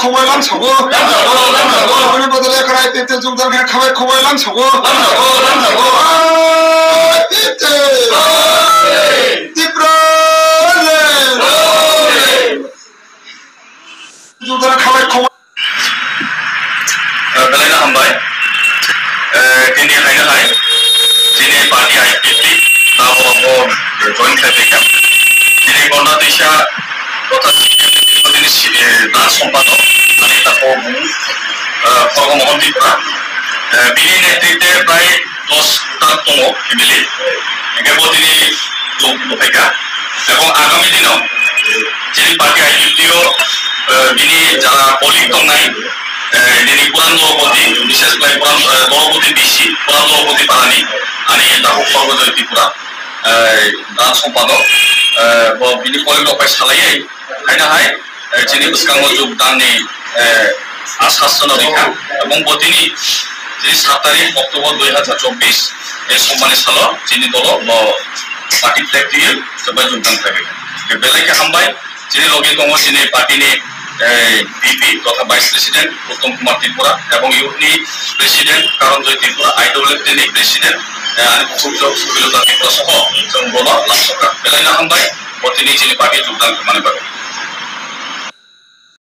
खबाय लांसागो बनि बदले कराय तेते जुगदान खा खाबाय खबाय लांसागो तेते तिब्राले जुगदान खाबाय खबाय बेलायना हामबाय दिनै हायनो हाय दिनै पार्टी आइपिपि दाबो जइन खालामबाय दिनै गन्ना दैसा কথা দিনে দাস সম্পাদক মানে তাকে খগমোহন ত্রিপুরা বিনি নেতৃত্বে প্রায় 10টা দङ ফ্যামিলি কেবল তিনি যোগ দফাইকা এবং আগামী দিনও যিনি পার্টি আইপিপিও বিনি যারা কলিগ দं নাই দিनै পুরান দলপতি বিশেষ করে পুরান দলপতি বিসি পুরান দলপতি পারানি আনি তাকে সর্বজয় ত্রিপুরা দাস সম্পাদক বিনি কলিগ দফাই সালাयै हायना हाय जिनि उसकांगो जुगदाननि आश्वासन रैखा এবং বদিনি যিনি 7 তারিখ অক্টোবর 2024 এই সম্মানের সাল যিনি দল পার্টি প্র্যাকটিক্যাল সবাই যোগদান থাকবে বেলাইকে হামবাই যিনি লগে দङ যিনি পার্টিনি বিপি তথা ভাইস প্রেসিডেন্ট উত্তম কুমার ত্রিপুরা এবং ইউপি প্রেসিডেন্ট কারণজয় ত্রিপুরা আইডব্লিউএফটিনি প্রেসিডেন্ট আনি সুবিলতা ত্রিপুরা সহ जों বল লাভ সরকার বেলাইনা হামবাই বদিনি যিনি পার্টি যোগদান মানে